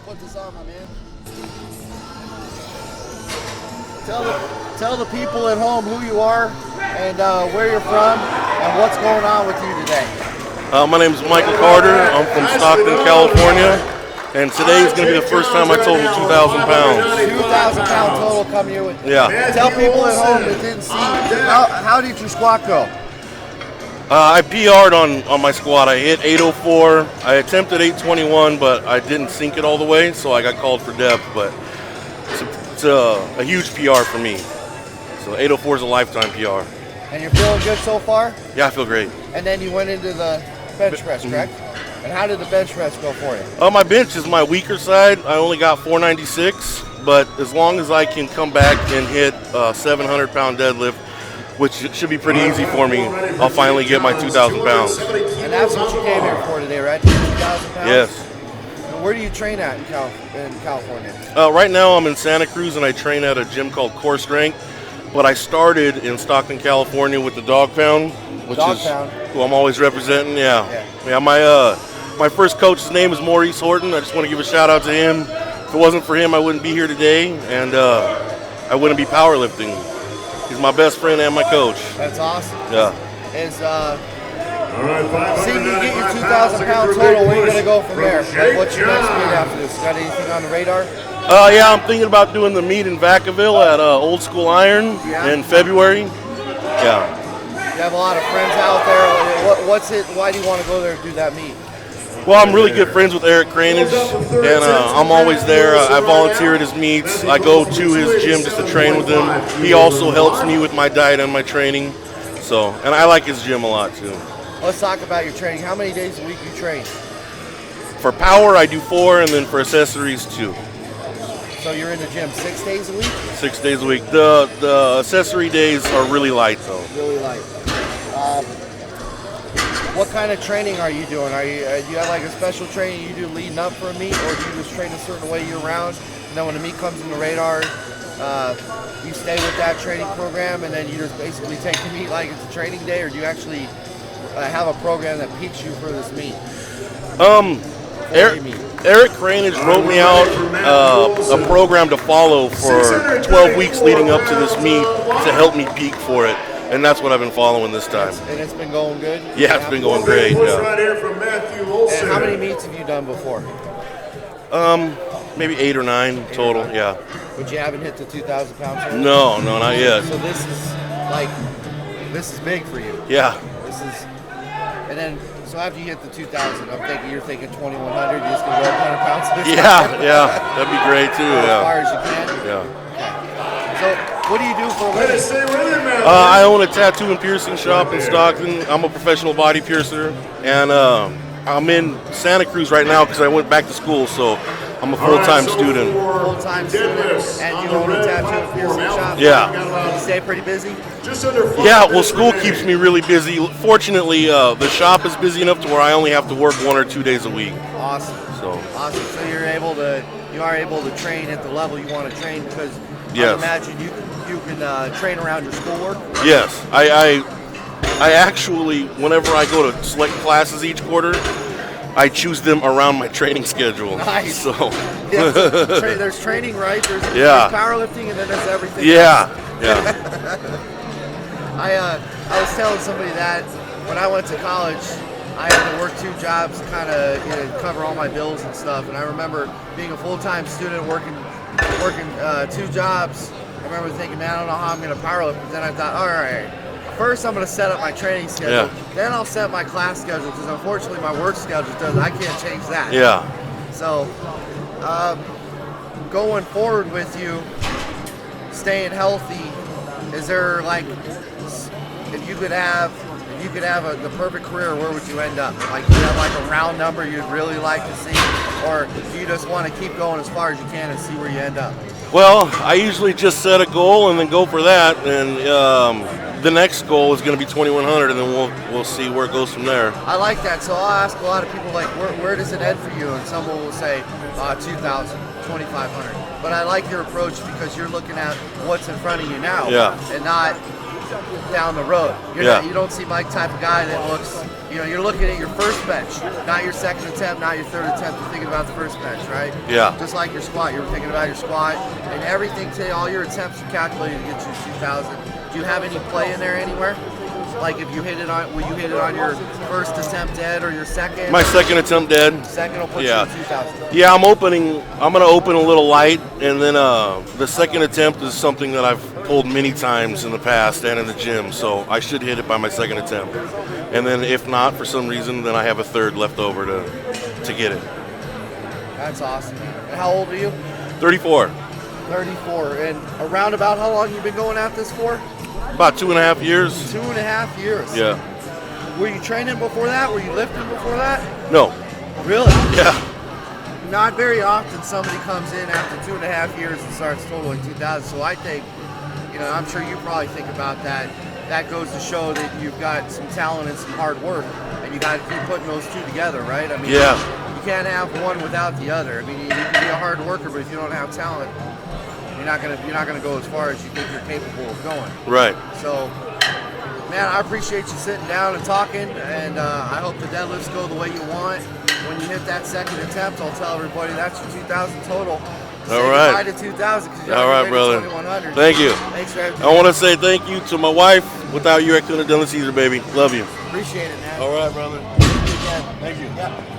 put this on, my man. Tell the people at home who you are and where you're from and what's going on with you today. My name is Micahel. I'm from Stockton, California, and today is going to be the first time I totaled 2,000 pounds. 2,000 pound total coming here with. Yeah. Tell people at home that didn't see how did your squat go? I PR'd on my squat. I hit 804. I attempted 821, but I didn't sink it all the way, so I got called for depth. But it's a huge PR for me. So 804 is a lifetime PR. And you're feeling good so far? Yeah, I feel great. And then you went into the bench press, correct? And how did the bench press go for you? My bench is my weaker side. I only got 496, but as long as I can come back and hit 700-pound deadlift, which should be pretty easy for me, I'll finally get my 2,000 pounds. And that's what you came here for today, right? 2,000 pounds? Yes. And where do you train at in California? Right now I'm in Santa Cruz, and I train at a gym called Core Strength. But I started in Stockton, California with the Dog Pound, which is who I'm always representing. Yeah. My first coach's name is Maurice Horton. I just want to give a shout out to him. If it wasn't for him, I wouldn't be here today, and I wouldn't be powerlifting. He's my best friend and my coach. That's awesome. Yeah. Seeing you get your 2,000 pound total, where are you going to go from there? Like, what's your next meet after this? Got anything on the radar? Yeah, I'm thinking about doing the meet in Vacaville at Old School Iron in February. Yeah. You have a lot of friends out there. What's it? Why do you want to go there and do that meet? Well, I'm really good friends with Eric Cranage, and I'm always there. I volunteer at his meets. I go to his gym just to train with him. He also helps me with my diet and my training. So, and I like his gym a lot too. Let's talk about your training. How many days a week you train? For power, I do 4, and then for accessories, 2. So you're in the gym 6 days a week? 6 days a week. The accessory days are really light though. Really light. What kind of training are you doing? Do you have like a special training you do leading up for a meet, or do you just train a certain way year round? And then when the meet comes in the radar, you stay with that training program, and then you just basically take the meet like it's a training day, or do you actually have a program that peaks you for this meet? Eric Cranage wrote me out a program to follow for 12 weeks leading up to this meet to help me peak for it, and that's what I've been following this time. And it's been going good? Yeah, it's been going great. Yeah. And how many meets have you done before? Maybe 8 or 9 total, yeah. But you haven't hit the 2,000 pounds? No, not yet. So this is big for you. Yeah. And then, so after you hit the 2,000, you're thinking 2,100, you're just going to go 100 pounds? Yeah, that'd be great too, As far as you can? Yeah. Okay. So, what do you do for a living? I own a tattoo and piercing shop in Stockton. I'm a professional body piercer, and I'm in Santa Cruz right now because I went back to school, so I'm a full-time student. Full-time student, and you own a tattoo and piercing shop? Yeah. You stay pretty busy? Yeah, well, school keeps me really busy. Fortunately, the shop is busy enough to where I only have to work 1 or 2 days a week. Awesome. Awesome. So you are able to train at the level you want to train because I imagine you can train around your schoolwork? Yes. I actually, whenever I go to select classes each quarter, I choose them around my training schedule. Nice. So there's training, right? There's powerlifting, and then there's everything else. I was telling somebody that when I went to college, I had to work 2 jobs to kind of cover all my bills and stuff. And I remember being a full-time student working 2 jobs. I remember thinking, man, I don't know how I'm going to powerlift. But then I thought, all right, first I'm going to set up my training schedule. Then I'll set my class schedule because unfortunately my work schedule I can't change that. Yeah. So going forward with you, staying healthy, is there like, if you could have the perfect career, where would you end up? Like, do you have like a round number you'd really like to see, or do you just want to keep going as far as you can and see where you end up? Well, I usually just set a goal and then go for that, and the next goal is going to be 2,100, and then we'll see where it goes from there. I like that. So I'll ask a lot of people, like, where does it end for you? And someone will say 2,000, 2,500. But I like your approach because you're looking at what's in front of you now, and not down the road. Yeah. You don't seem like the type of guy that looks, you're looking at your first bench, not your second attempt, not your third attempt. You're thinking about the first bench, right? Yeah. Just like your squat, you were thinking about your squat, and everything today, all your attempts are calculated to get you 2,000. Do you have any play in there anywhere? Like if you hit it on, will you hit it on your first attempt dead or your second? My second attempt dead. Second will put you at 2,000. Yeah, I'm going to open a little light, and then the second attempt is something that I've pulled many times in the past and in the gym, so I should hit it by my second attempt. And then if not, for some reason, then I have a third left over to get it. That's awesome. And how old are you? 34. 34. And around about how long you been going at this for? About 2.5 years. 2.5 years. Yeah. Were you training before that? Were you lifting before that? No. Really? Yeah. Not very often somebody comes in after 2.5 years and starts totaling 2,000. So I think, I'm sure you probably think about that. That goes to show that you've got some talent and some hard work, and you got to keep putting those two together, right? I mean, yeah. You can't have one without the other. I mean, you can be a hard worker, but if you don't have talent, you're not gonna go as far as you think you're capable of going. Right. So, man, I appreciate you sitting down and talking, and I hope the deadlifts go the way you want. When you hit that second attempt, I'll tell everybody that's your 2,000 total. All right. To 2,000 because you're all right, brother. 2,100. Thank you. Thanks for everything. I want to say thank you to my wife. Without you, I couldn't have done this either, baby. Love you. Appreciate it, man. All right, brother. Thank you. Thank you. Yeah.